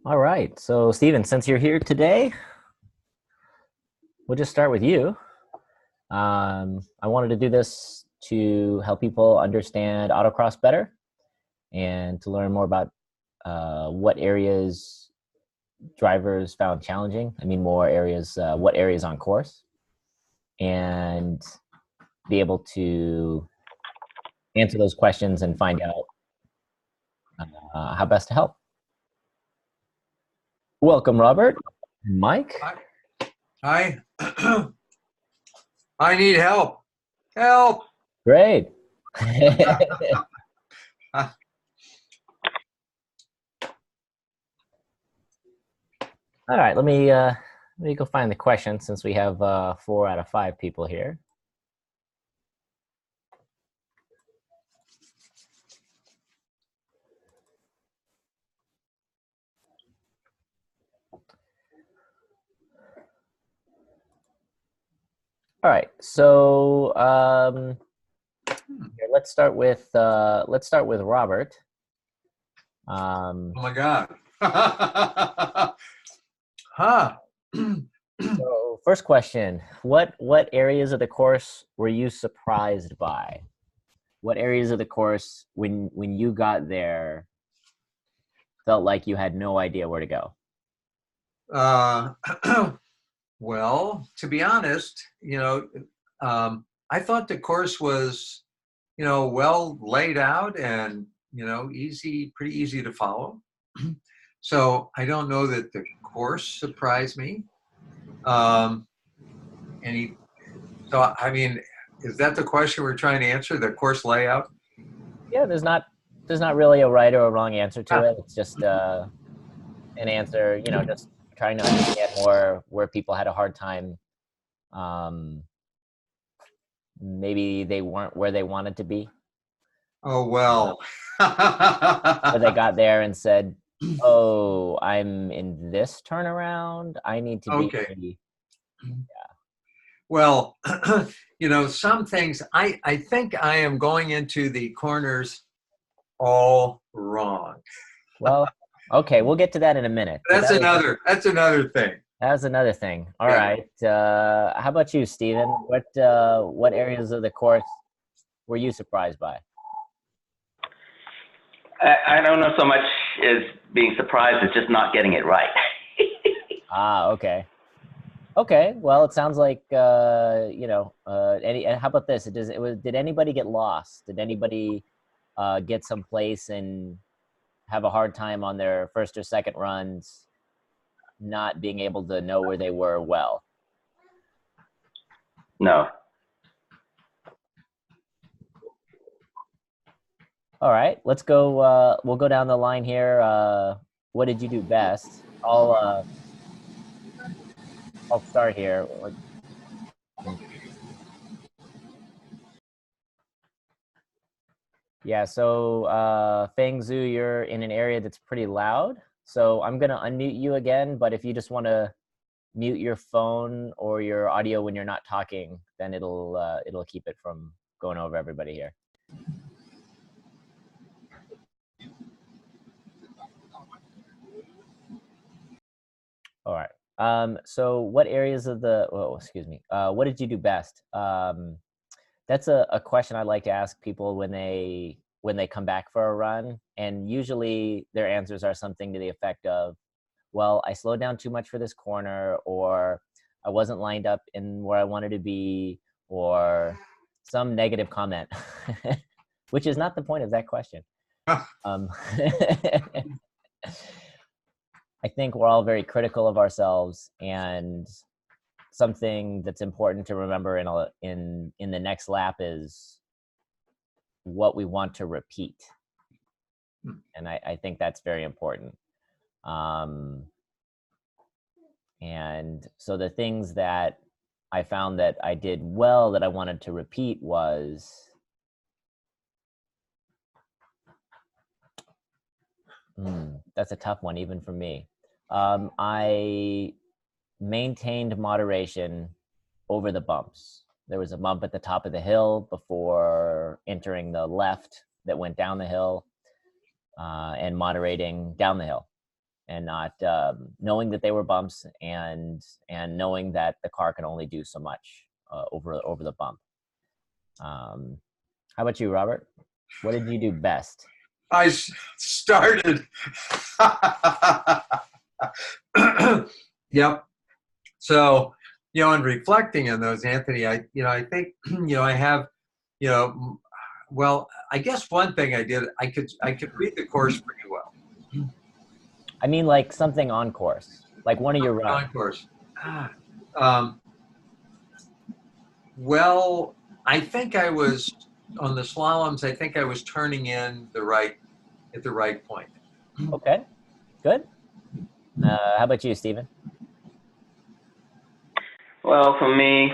All right. So, Steven, since you're here today, we'll just start with you. I wanted to do this to help people understand autocross better and to learn more about what areas drivers found challenging. I mean, more areas, what areas on course, and be able to answer those questions and find out how best to help. Welcome, Robert. Mike. I I need help. Help. Great. All right, let me go find the question since we have 4 out of 5 people here. All right, so here, let's start with Robert. Oh my God. Huh. So first question: what areas of the course were you surprised by? What areas of the course, when you got there, felt like you had no idea where to go? uh, well, to be honest, I thought the course was, well laid out and, pretty easy to follow. So I don't know that the course surprised me. Um, any, so, I mean, is that the question we're trying to answer, the course layout? Yeah, there's not really a right or a wrong answer to Ah, it. It's just an answer, just trying to understand more where people had a hard time. Um, Maybe they weren't where they wanted to be. oh, well. Or they got there and said, "Oh, I'm in this turnaround. I need to be." Okay. Well, some things I think I am going into the corners all wrong. Well, okay, we'll get to that in a minute. But That's another thing. that was another thing. All Yeah. right. How about you, Steven? What areas of the course were you surprised by? I don't know so much as being surprised as just not getting it right. Ah, okay. Okay, well, it sounds like how about this? Did anybody get lost? Did anybody get someplace and have a hard time on their first or second runs, not being able to know where they were well? No. All right, let's go. We'll go down the line here. What did you do best? I'll start here. Yeah, so Feng Zhu, you're in an area that's pretty loud. So I'm gonna unmute you again, but if you just want to mute your phone or your audio when you're not talking, then it'll keep it from going over everybody here. All right. So what areas of the, oh, excuse me, what did you do best? That's a question I like to ask people when they come back for a run. And usually their answers are something to the effect of, well, I slowed down too much for this corner, or I wasn't lined up in where I wanted to be, or some negative comment, which is not the point of that question. Um, I think we're all very critical of ourselves, and something that's important to remember in the next lap is what we want to repeat, and I think that's very important. Um, and so the things that I found that I did well that I wanted to repeat was that's a tough one even for me. I maintained moderation over the bumps. There was a bump at the top of the hill before entering the left that went down the hill, and moderating down the hill. and not knowing that they were bumps, and knowing that the car can only do so much over the bump. How about you, Robert? What did you do best? I started. Yep. So, in reflecting on those, Anthony, I think, I have, well, I guess one thing I did, I could read the course pretty well. I mean, like something on course, like one of your runs. On course. Well, I think I was on the slaloms. I think I was turning in at the right point. Okay, good. How about you, Stephen? Well, for me,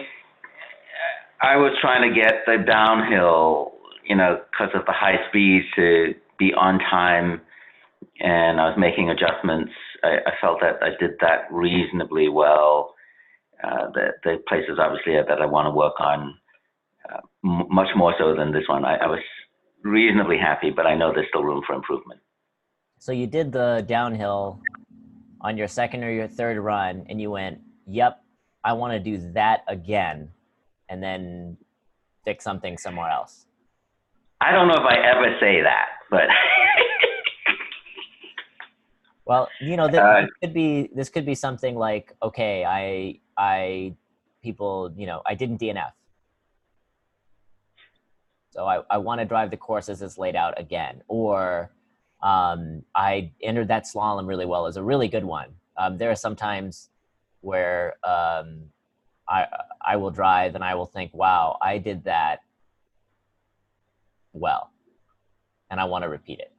I was trying to get the downhill, because of the high speeds, to be on time, and I was making adjustments. I felt that I did that reasonably well. The places, obviously, that I want to work on, much more so than this one. I was reasonably happy, but I know there's still room for improvement. So you did the downhill on your second or your third run, and you went, yep, I want to do that again, and then fix something somewhere else. I don't know if I ever say that, but well, this could be something like, okay, I didn't DNF, so I want to drive the course as it's laid out again, or I entered that slalom really well is a really good one. There are some times where I will drive and I will think, wow, I did that well, and I want to repeat it.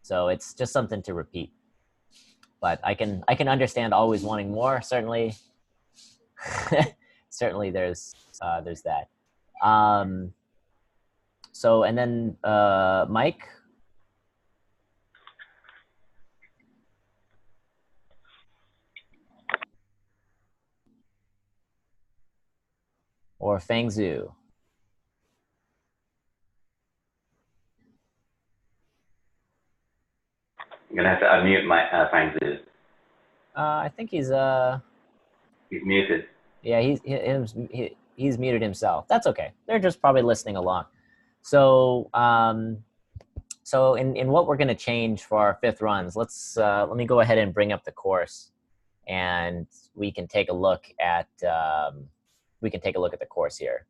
So it's just something to repeat. But I can understand always wanting more. Certainly, certainly there's that. So, and then Mike. Or Fangzhou. I'm gonna have to unmute my Fangzhou. I think he's muted. Yeah, he's muted himself. That's okay. They're just probably listening along. So so in what we're going to change for our fifth runs, let me go ahead and bring up the course, and we can take a look at the course here.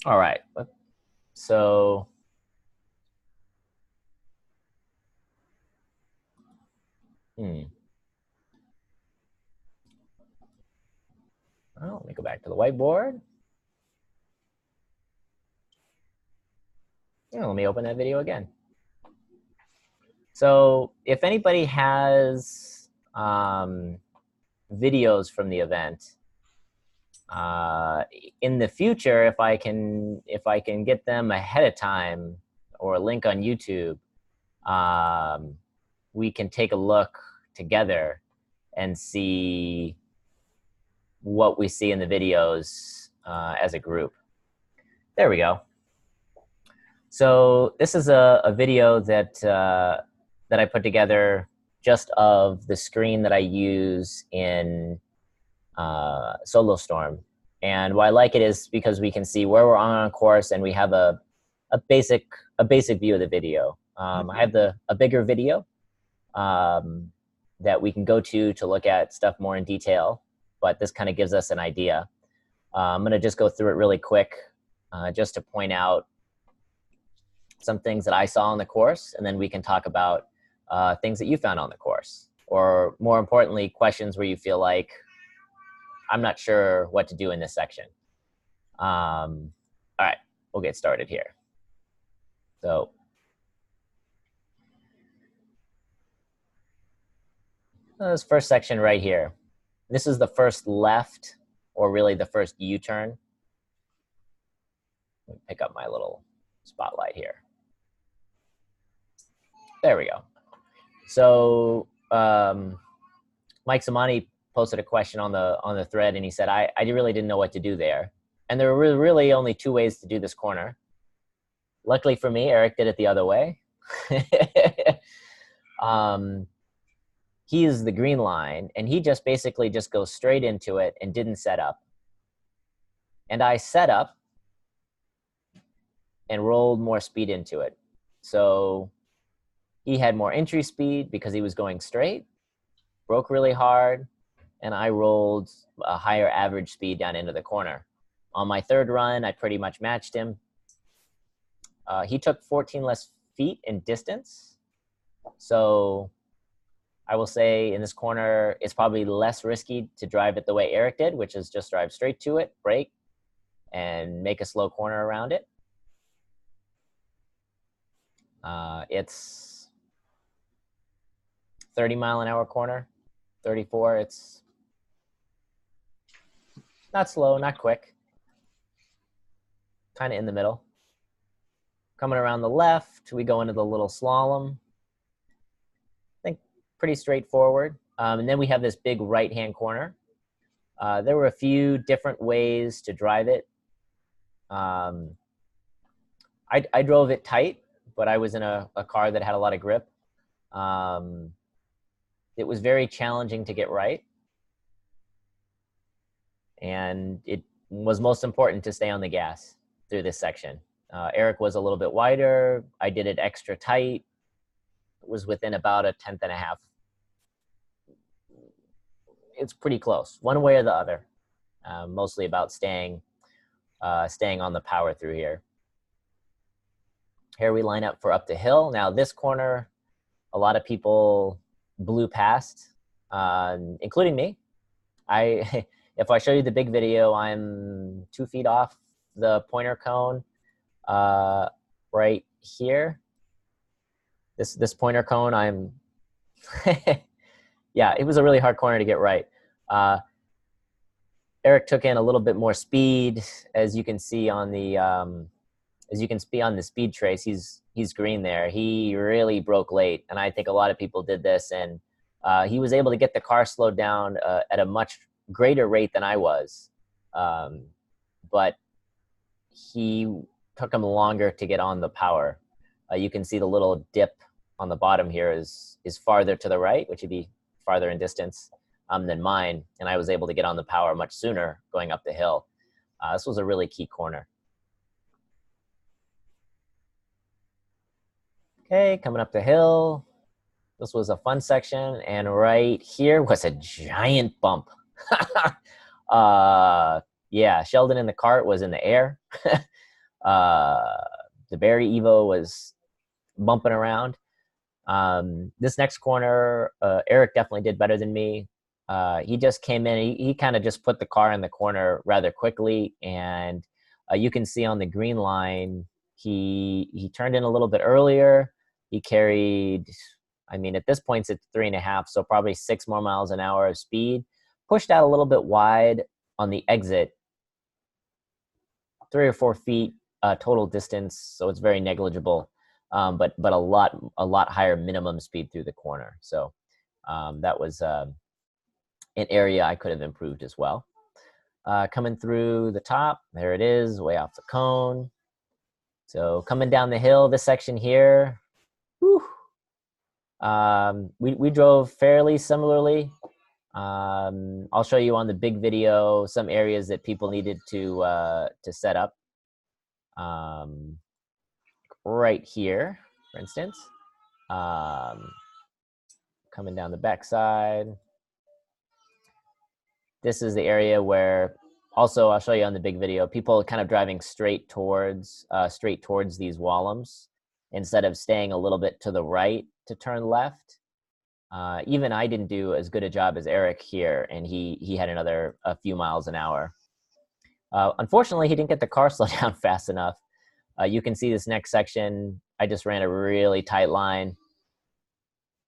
All right. So well, let me go back to the whiteboard. Yeah, let me open that video again. So if anybody has videos from the event, in the future, if I can get them ahead of time or a link on YouTube, we can take a look together and see what we see in the videos as a group. There we go. So this is a video that I put together just of the screen that I use in Solo Storm. And why I like it is because we can see where we're on course, and we have a basic view of the video. I have a bigger video that we can go to look at stuff more in detail, but this kind of gives us an idea. I'm going to just go through it really quick, just to point out some things that I saw on the course, and then we can talk about things that you found on the course, or more importantly, questions where you feel like, I'm not sure what to do in this section. All right, we'll get started here. So this first section right here, this is the first left, or really the first U-turn. Let me pick up my little spotlight here. There we go. So Mike Samani posted a question on the thread, and he said, I really didn't know what to do there. And there were really only two ways to do this corner. Luckily for me, Eric did it the other way. He is the green line, and he just basically just goes straight into it and didn't set up. And I set up and rolled more speed into it. So he had more entry speed because he was going straight, broke really hard, and I rolled a higher average speed down into the corner. On my third run, I pretty much matched him. He took 14 less feet in distance. So I will say in this corner, it's probably less risky to drive it the way Eric did, which is just drive straight to it, brake, and make a slow corner around it. It's 30-mile-an-hour corner, 34. It's not slow, not quick. Kind of in the middle. Coming around the left, we go into the little slalom. I think pretty straightforward. And then we have this big right-hand corner. There were a few different ways to drive it. I drove it tight, but I was in a car that had a lot of grip. It was very challenging to get right. And it was most important to stay on the gas through this section. Eric was a little bit wider. I did it extra tight. It was within about a 10th and a half. It's pretty close, one way or the other. Mostly about staying on the power through here. Here we line up for up the hill. Now this corner, a lot of people blew past, including me. If I show you the big video, I'm 2 feet off the pointer cone right here. This pointer cone, I'm, yeah, it was a really hard corner to get right. Eric took in a little bit more speed, as you can see on the speed trace. He's green there. He really broke late, and I think a lot of people did this. And he was able to get the car slowed down at a much greater rate than I was, but he took him longer to get on the power. You can see the little dip on the bottom here is farther to the right, which would be farther in distance than mine, and I was able to get on the power much sooner going up the hill. This was a really key corner. Okay, coming up the hill. This was a fun section, and right here was a giant bump. Yeah, Sheldon in the cart was in the air. The Barry Evo was bumping around. This next corner, Eric definitely did better than me. He just came in, he kind of just put the car in the corner rather quickly, and you can see on the green line, he turned in a little bit earlier. He carried, I mean, at this point it's 3.5, so probably 6 more miles an hour of speed. Pushed out a little bit wide on the exit, 3 or 4 feet total distance, so it's very negligible, but a lot higher minimum speed through the corner. So that was an area I could have improved as well. Coming through the top, there it is, way off the cone. So coming down the hill, this section here, whew, we drove fairly similarly. I'll show you on the big video some areas that people needed to set up. Right here, for instance, coming down the backside. This is the area where, also I'll show you on the big video, people kind of driving straight towards these wallums instead of staying a little bit to the right to turn left. Even I didn't do as good a job as Eric here, and he had a few miles an hour. Unfortunately, he didn't get the car slowed down fast enough. You can see this next section, I just ran a really tight line,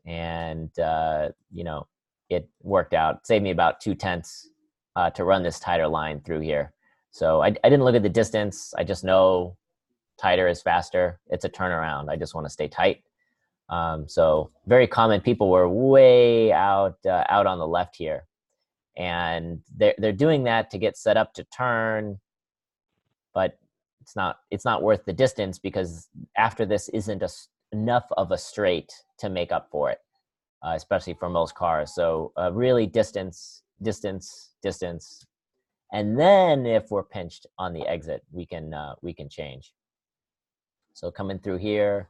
and you know, it worked out. It saved me about 2/10 to run this tighter line through here. So I didn't look at the distance. I just know tighter is faster. It's a turnaround. I just want to stay tight. So very common. People were way out on the left here, and they're doing that to get set up to turn, but it's not worth the distance, because after this isn't enough of a straight to make up for it, especially for most cars. So really distance, distance, distance. And then if we're pinched on the exit, we can change. So coming through here,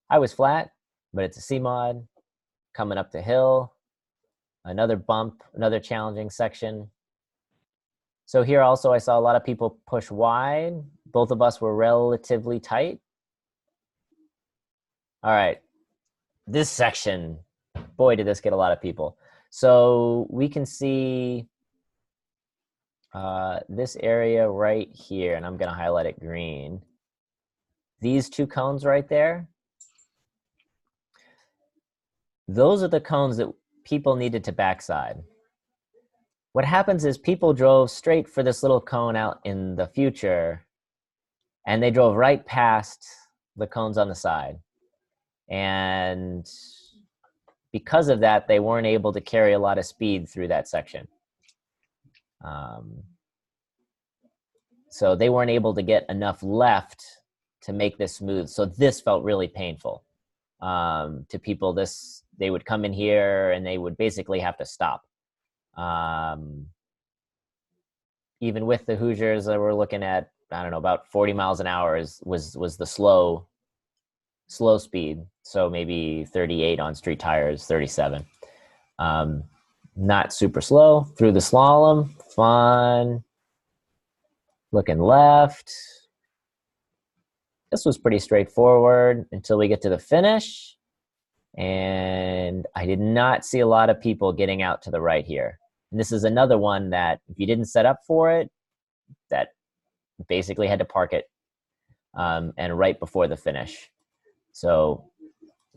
I was flat, but it's a C-mod. Coming up the hill, another bump, another challenging section. So here also I saw a lot of people push wide. Both of us were relatively tight. All right, this section, boy, did this get a lot of people. So we can see this area right here, and I'm gonna highlight it green. These two cones right there, those are the cones that people needed to backside. What happens is people drove straight for this little cone out in the future, and they drove right past the cones on the side. And because of that, they weren't able to carry a lot of speed through that section. So they weren't able to get enough left to make this smooth. So this felt really painful to people. They would come in here and they would basically have to stop. Even with the Hoosiers that we're looking at, I don't know, about 40 miles an hour was the slow speed. So maybe 38 on street tires, 37. Not super slow. Through the slalom, fun. Looking left. This was pretty straightforward until we get to the finish. And I did not see a lot of people getting out to the right here. And this is another one that if you didn't set up for it, that basically had to park it and right before the finish. So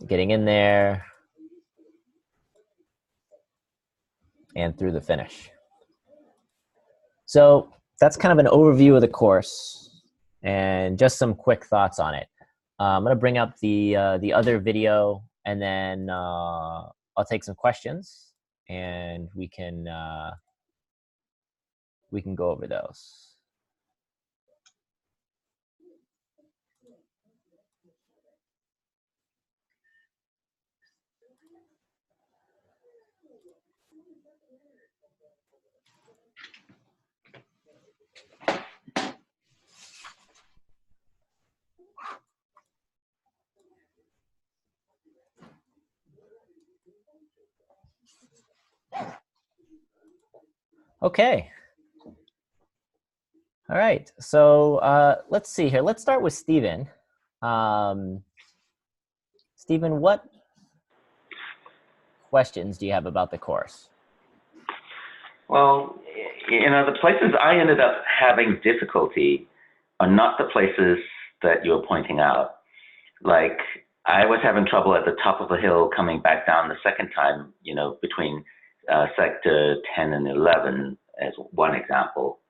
getting in there and through the finish. So that's kind of an overview of the course and just some quick thoughts on it. I'm going to bring up the other video, and then I'll take some questions and we can go over those. Okay. All right. So let's see here. Let's start with Stephen. Stephen, what questions do you have about the course? Well, the places I ended up having difficulty are not the places that you're pointing out. Like, I was having trouble at the top of the hill coming back down the second time, between sector 10 and 11 as one example.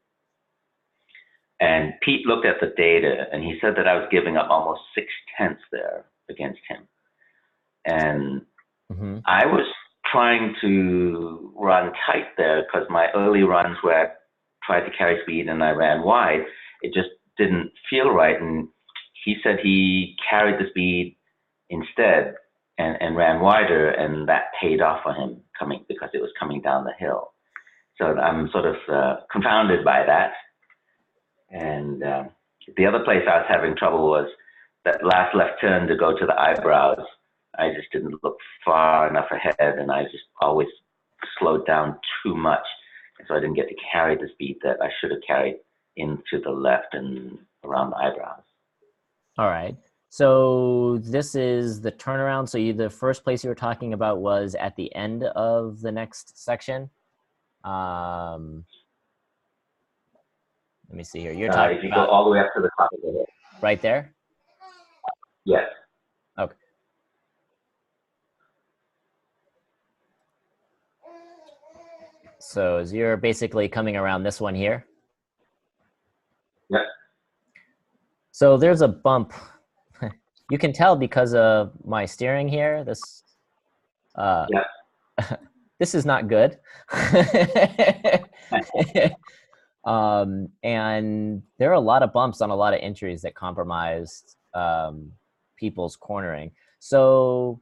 And Pete looked at the data and he said that I was giving up almost 6/10 there against him. And I was trying to run tight there because my early runs where I tried to carry speed and I ran wide, it just didn't feel right. And he said he carried the speed instead and ran wider, and that paid off for him because it was coming down the hill. So I'm sort of confounded by that. And the other place I was having trouble was that last left turn to go to the eyebrows. I just didn't look far enough ahead, and I just always slowed down too much. And so I didn't get to carry the speed that I should have carried into the left and around the eyebrows. All right. So this is the turnaround. So the first place you were talking about was at the end of the next section. Let me see here. You're talking if you about go all the way up to the top of the hill. Right there? Yes. Okay. So as you're basically coming around this one here. Yep. So there's a bump. You can tell because of my steering here. This this is not good. And there are a lot of bumps on a lot of entries that compromised people's cornering. So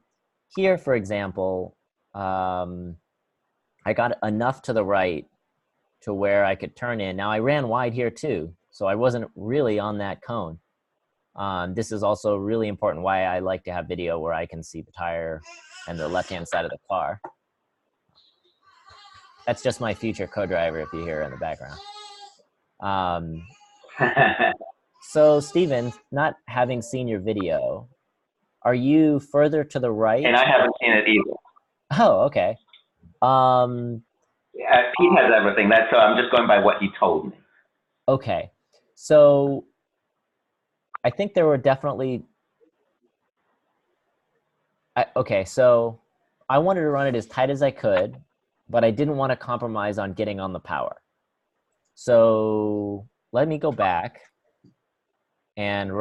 here, for example, I got enough to the right to where I could turn in. Now I ran wide here too, so I wasn't really on that cone. This is also really important why I like to have video where I can see the tire and the left-hand side of the car. That's just my future co-driver if you hear in the background. So Steven, not having seen your video, are you further to the right? And I haven't seen it either. Oh, okay. Yeah, Pete has everything. So I'm just going by what he told me. Okay. So I think there were definitely, okay, so I wanted to run it as tight as I could, but I didn't want to compromise on getting on the power. So let me go back and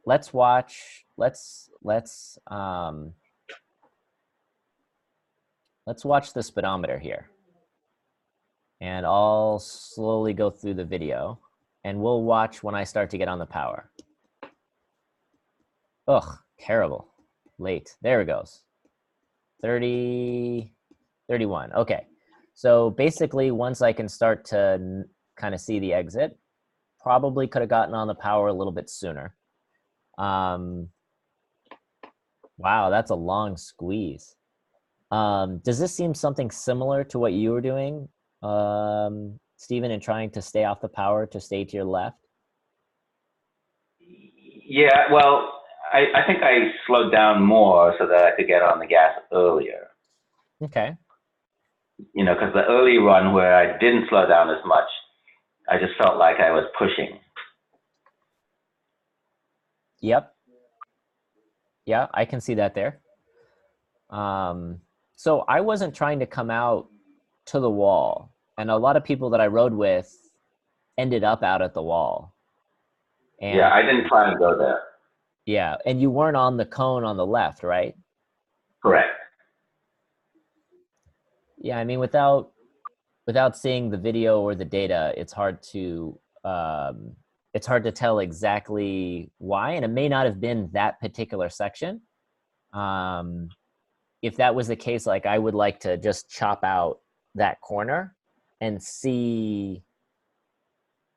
let's watch the speedometer here. And I'll slowly go through the video and we'll watch when I start to get on the power. Ugh, terrible. Late. There it goes. 30, 31. Okay. So basically, once I can start to kind of see the exit, probably could have gotten on the power a little bit sooner. Wow, that's a long squeeze. Does this seem something similar to what you were doing, Stephen, in trying to stay off the power to stay to your left? Yeah, well, I think I slowed down more so that I could get on the gas earlier. Okay. You know, because the early run where I didn't slow down as much, I just felt like I was pushing. Yep. Yeah, I can see that there. So I wasn't trying to come out to the wall, and a lot of people that I rode with ended up out at the wall. And yeah, I didn't try to go there. Yeah, and you weren't on the cone on the left, right? Correct. Yeah, I mean, without seeing the video or the data, it's hard to tell exactly why, and it may not have been that particular section. If that was the case, like I would like to just chop out that corner and see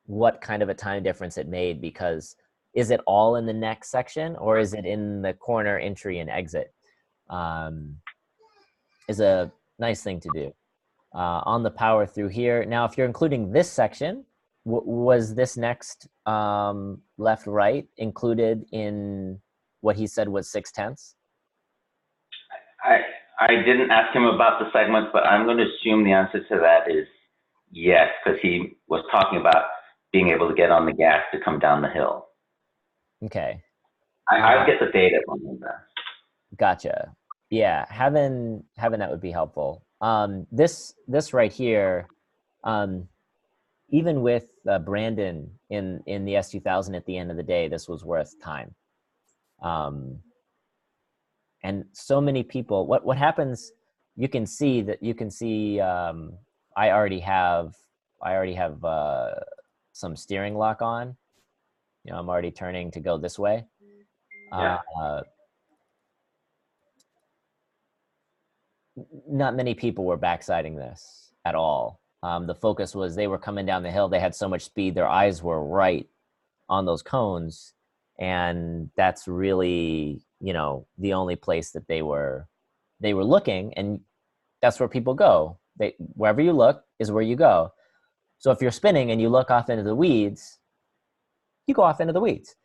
what kind of a time difference it made, because is it all in the next section or is it in the corner entry and exit? Is a nice thing to do. On the power through here. Now, if you're including this section, was this next left right included in what he said was 6/10? I didn't ask him about the segments, but I'm going to assume the answer to that is yes, because he was talking about being able to get on the gas to come down the hill. Okay. I'll get the data from him there. Gotcha. Yeah, having that would be helpful. This right here, even with Brandon in the S2000 at the end of the day, this was worth time. And so many people, what happens, you can see I already have some steering lock on. You know, I'm already turning to go this way. Yeah. Not many people were backsiding this at all. The focus was they were coming down the hill. They had so much speed. Their eyes were right on those cones. And that's really, you know, the only place that they were looking. And that's where people go. Wherever you look is where you go. So if you're spinning and you look off into the weeds, you go off into the weeds.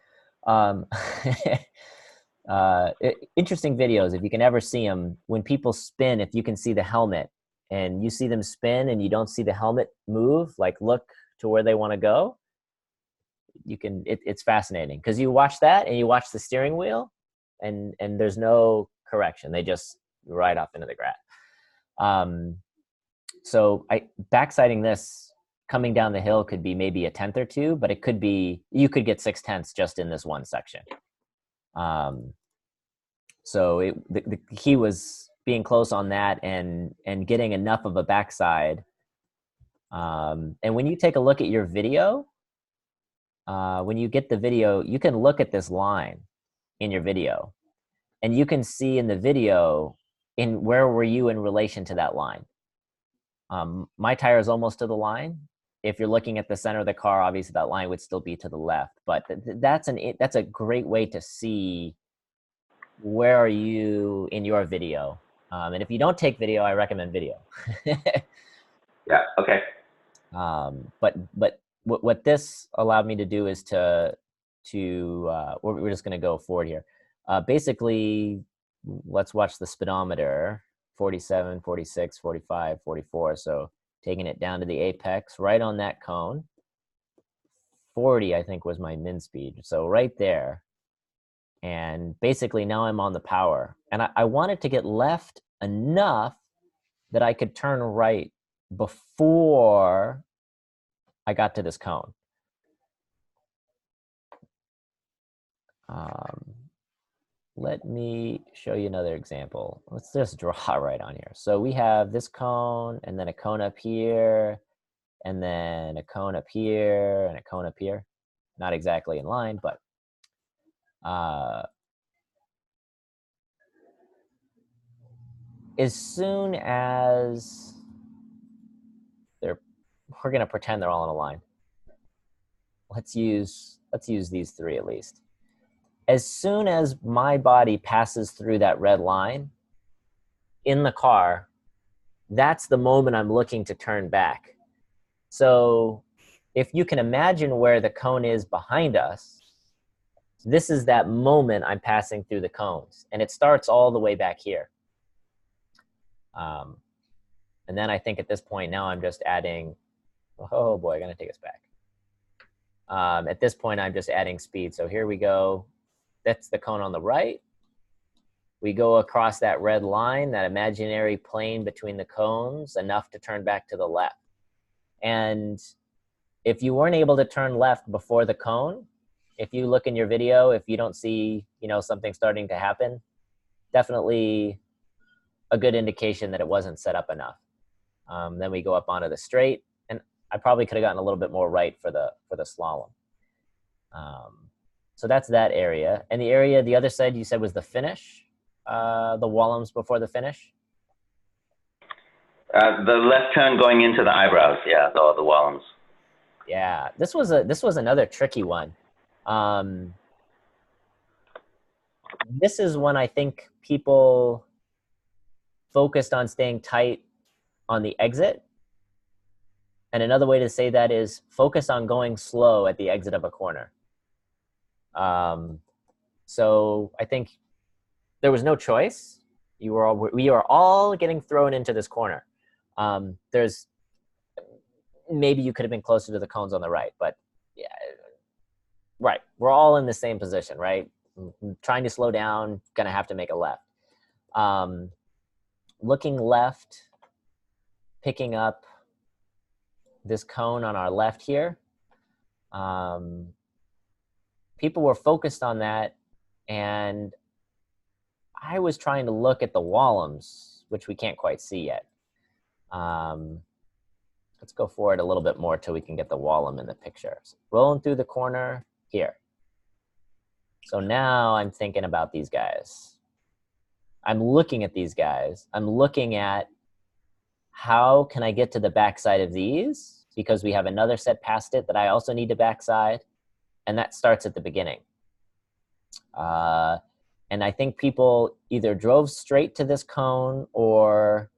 Interesting videos, if you can ever see them, when people spin, if you can see the helmet and you see them spin and you don't see the helmet move, like look to where they want to go, you can, it's fascinating because you watch that and you watch the steering wheel and there's no correction. They just ride off into the grass. So backsighting this coming down the hill could be maybe a tenth or two, but it could be, you could get 6/10 just in this one section. So he was being close on that and getting enough of a backside. And when you take a look at your video, when you get the video, you can look at this line in your video And you can see in the video, in where were you in relation to that line? My tire is almost to the line. If you're looking at the center of the car, obviously that line would still be to the left. But that's a great way to see where are you in your video. And if you don't take video, I recommend video. Yeah. Okay. But what this allowed me to do is we're just going to go forward here. Basically, let's watch the speedometer, 47, 46, 45, 44. So taking it down to the apex, right on that cone. 40, I think, was my min speed. So right there. And basically now I'm on the power. And I wanted to get left enough that I could turn right before I got to this cone. Let me show you another example. Let's just draw right on here. So we have this cone, and then a cone up here, and then a cone up here, and a cone up here. Not exactly in line, but as soon as we're gonna pretend they're all in a line. Let's use these three at least. As soon as my body passes through that red line in the car, that's the moment I'm looking to turn back. So if you can imagine where the cone is behind us, this is that moment I'm passing through the cones. And it starts all the way back here. And then I think at this point now I'm just adding, oh boy, I'm gonna take us back. At this point I'm just adding speed. So here we go. That's the cone on the right. We go across that red line, that imaginary plane between the cones, enough to turn back to the left. And if you weren't able to turn left before the cone, if you look in your video, if you don't see, something starting to happen, definitely a good indication that it wasn't set up enough. Then we go up onto the straight, and I probably could have gotten a little bit more right for the slalom. So that's that area. And the other side you said was the finish, the wallums before the finish? The left turn going into the eyebrows, yeah, the wallums. Yeah, this was another tricky one. This is when I think people focused on staying tight on the exit. And another way to say that is focus on going slow at the exit of a corner. So I think there was no choice. We are all getting thrown into this corner. Maybe you could have been closer to the cones on the right, but yeah, right. We're all in the same position, right? Trying to slow down, gonna have to make a left. Looking left, picking up this cone on our left here. People were focused on that, and I was trying to look at the wallums, which we can't quite see yet. Let's go forward a little bit more till we can get the wallum in the picture. So rolling through the corner here. So now I'm thinking about these guys. I'm looking at these guys. I'm looking at how can I get to the backside of these, because we have another set past it that I also need to backside. And that starts at the beginning. And I think people either drove straight to this cone or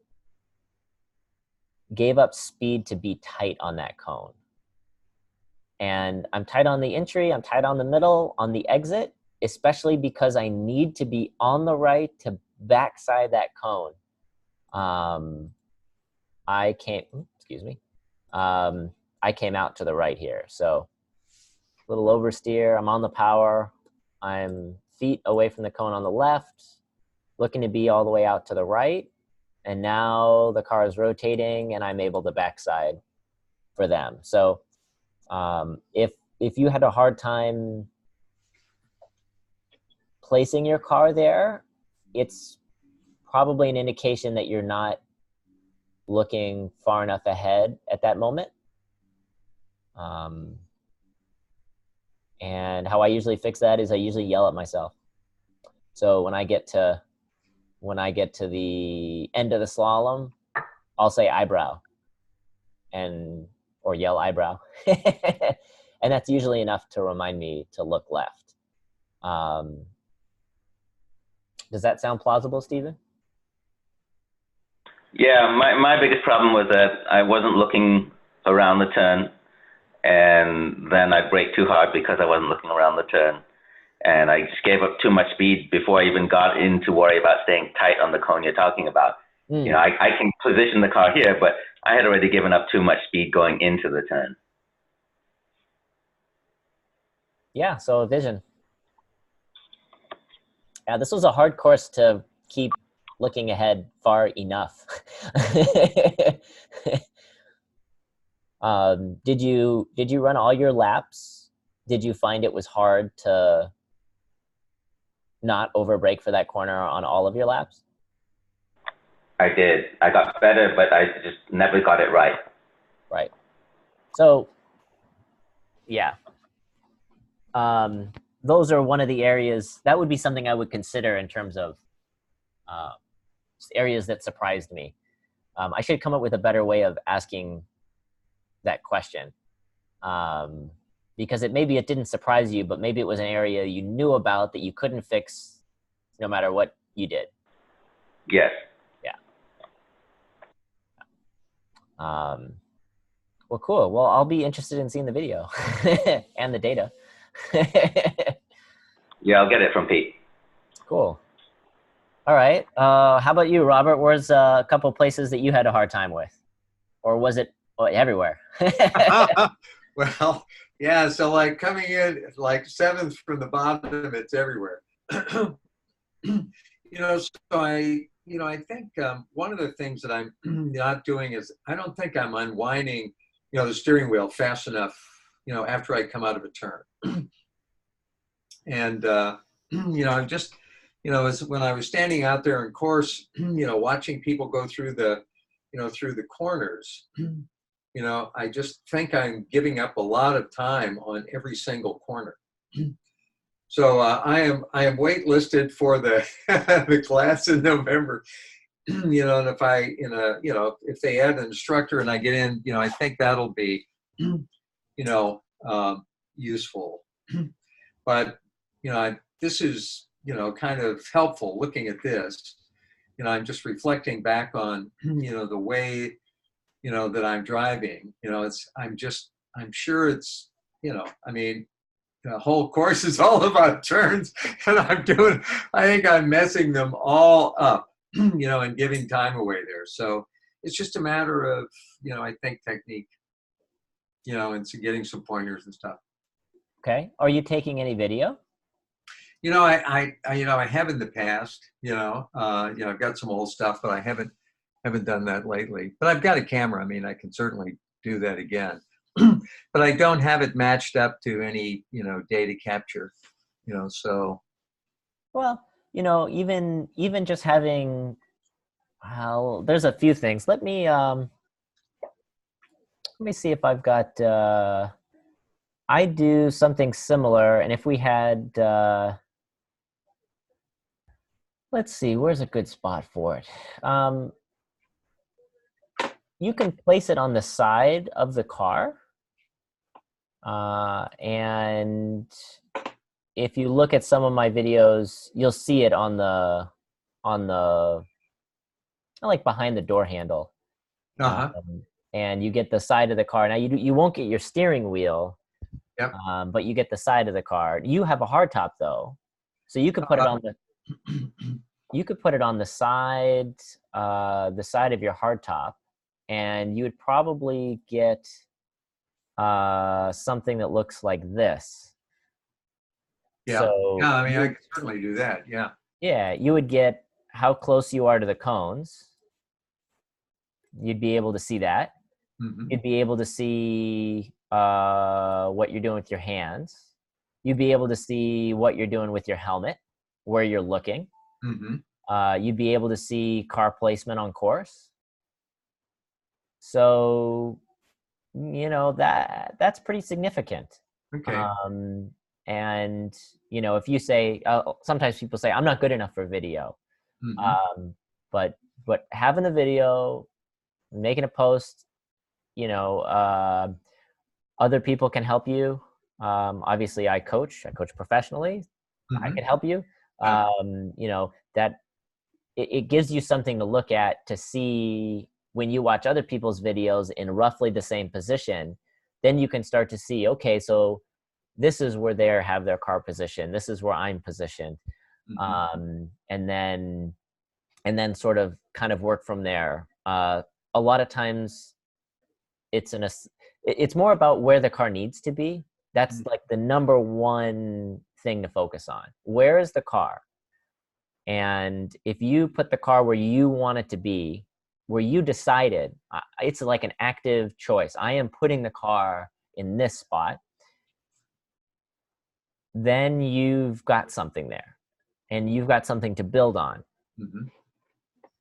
gave up speed to be tight on that cone. And I'm tight on the entry, I'm tight on the middle, on the exit, especially because I need to be on the right to backside that cone. I came out to the right here. So a little oversteer, I'm on the power. I'm feet away from the cone on the left, looking to be all the way out to the right. And now the car is rotating and I'm able to backside for them. So if you had a hard time placing your car there, it's probably an indication that you're not looking far enough ahead at that moment. And how I usually fix that is I usually yell at myself. So when I get to the end of the slalom, I'll say eyebrow or yell eyebrow. And that's usually enough to remind me to look left. Does that sound plausible, Stephen? Yeah, my biggest problem was that I wasn't looking around the turn, and then I'd brake too hard because I wasn't looking around the turn. And I just gave up too much speed before I even got in to worry about staying tight on the cone you're talking about. You know, I can position the car here, but I had already given up too much speed going into the turn. Yeah, so vision. Yeah, this was a hard course to keep looking ahead far enough. Did you run all your laps? Did you find it was hard to not overbrake for that corner on all of your laps? I did. I got better, but I just never got it right. Right. So, yeah. Those are one of the areas that would be something I would consider in terms of areas that surprised me. I should come up with a better way of asking that question, because maybe it didn't surprise you, but maybe it was an area you knew about that you couldn't fix no matter what you did. Yes. Yeah. Well, cool. Well, I'll be interested in seeing the video and the data. Yeah, I'll get it from Pete. Cool. All right. How about you, Robert? Where's a couple places that you had a hard time with? Or was it everywhere? Well, yeah. So like coming in like seventh from the bottom, it's everywhere. So I think one of the things that I'm not doing is I don't think I'm unwinding, the steering wheel fast enough, after I come out of a turn. And, I'm just, as when I was standing out there in course, watching people go through through the corners, I just think I'm giving up a lot of time on every single corner. So I am waitlisted for the the class in November. And if if they add an instructor and I get in, I think that'll be, useful. But this is kind of helpful looking at this. I'm just reflecting back on the way that I'm driving. I'm sure it's I mean, the whole course is all about turns, and I think I'm messing them all up, and giving time away there. So it's just a matter of, I think technique, and so getting some pointers and stuff. Okay. Are you taking any video? I have in the past, I've got some old stuff, but I haven't done that lately. But I've got a camera. I mean, I can certainly do that again. But I don't have it matched up to any, data capture, so. Well, even just having, well, there's a few things. Let me see if I've got, I do something similar. And if we had, let's see, where's a good spot for it? You can place it on the side of the car. And if you look at some of my videos, you'll see it on the like behind the door handle. Uh-huh. And you get the side of the car. Now you won't get your steering wheel, Yep. but you get the side of the car. You have a hard top though, so you could put it on the side of your hard top, and you would probably get something that looks like this. Yeah. So Yeah, I mean, I can certainly do that. Yeah. yeah, you would get how close you are to the cones. You'd be able to see that. Mm-hmm. You'd be able to see what you're doing with your hands. You'd be able to see what you're doing with your helmet, where you're looking. Mm-hmm. You'd be able to see car placement on course. So, that's pretty significant. Okay. And, you know, if you say, sometimes people say, I'm not good enough for video. Mm-hmm. But having the video, making a post, you know, other people can help you. Obviously I coach professionally. I Mm-hmm. can help you. Yeah. You know, that it gives you something to look at to see when you watch other people's videos in roughly the same position, then you can start to see, okay, so this is where they have their car position. This is where I'm positioned. Mm-hmm. And then sort of kind of work from there. A lot of times it's more about where the car needs to be. That's like the number one thing to focus on. Where is the car? And if you put the car where you want it to be, where you decided, it's like an active choice. I am putting the car in this spot. Then you've got something there and you've got something to build on. Mm-hmm.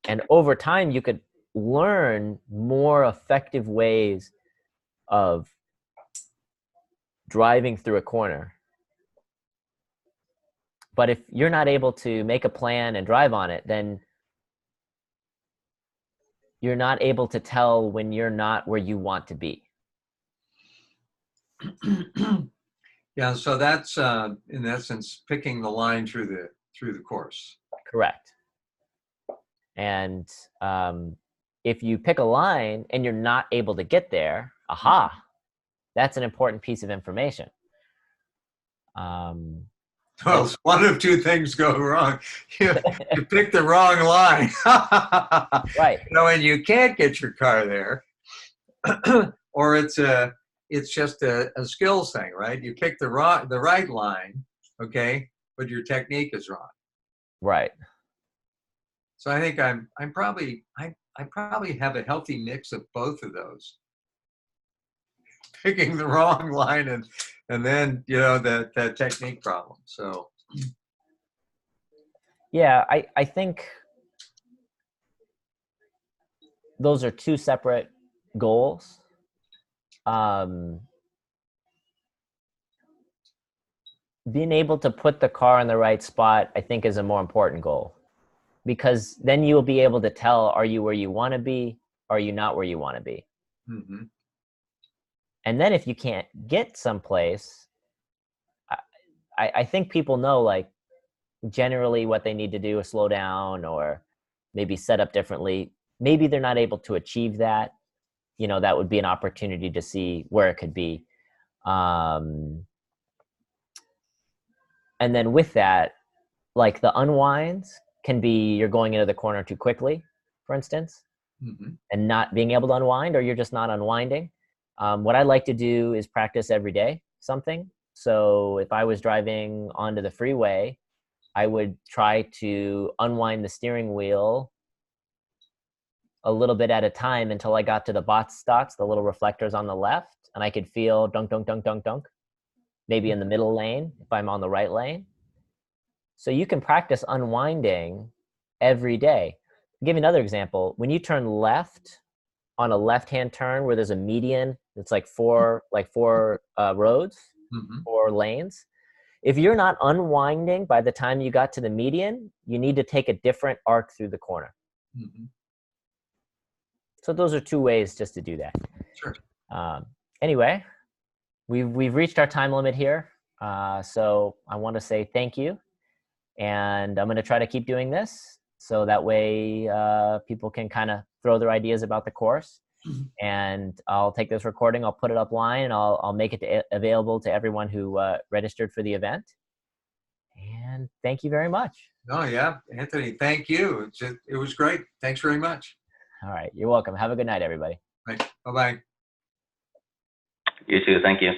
And over time, you could learn more effective ways of driving through a corner. But if you're not able to make a plan and drive on it, then you're not able to tell when you're not where you want to be. Yeah, so that's in essence picking the line through the course. Correct. And if you pick a line and you're not able to get there, that's an important piece of information. Well, one of two things go wrong. You pick the wrong line. Right. You know, and you can't get your car there, or it's just a skills thing, right? You pick the right line, okay, but your technique is wrong. Right. So I think I probably have a healthy mix of both of those. Picking the wrong line and then, you know, that technique problem. So Yeah, I think those are two separate goals. Being able to put the car in the right spot, I think, is a more important goal, because then you'll be able to tell, are you where you want to be? Are you not where you want to be? mm-hmm. And then if you can't get someplace, I think people know, like, generally what they need to do is slow down or maybe set up differently. Maybe they're not able to achieve that. You know, that would be an opportunity to see where it could be. And then with that, like, the unwinds can be you're going into the corner too quickly, for instance, Mm-hmm. and not being able to unwind, or you're just not unwinding. What I like to do is practice every day something. So if I was driving onto the freeway, I would try to unwind the steering wheel a little bit at a time until I got to the box dots, the little reflectors on the left, and I could feel dunk, dunk, dunk, dunk, dunk, maybe in the middle lane if I'm on the right lane. So you can practice unwinding every day. I'll give you another example. When you turn left on a left-hand turn where there's a median, it's like four roads, Mm-hmm. 4 lanes. If you're not unwinding by the time you got to the median, you need to take a different arc through the corner. Mm-hmm. So those are 2 ways just to do that. Sure. Anyway, we've reached our time limit here. So I want to say thank you. And I'm going to try to keep doing this so that way people can kind of throw their ideas about the course. Mm-hmm. And I'll take this recording, I'll put it up line, and I'll make it available to everyone who registered for the event. And thank you very much. Oh, yeah. Anthony, thank you. It was great. Thanks very much. All right. You're welcome. Have a good night, everybody. Right. Bye-bye. You too. Thank you.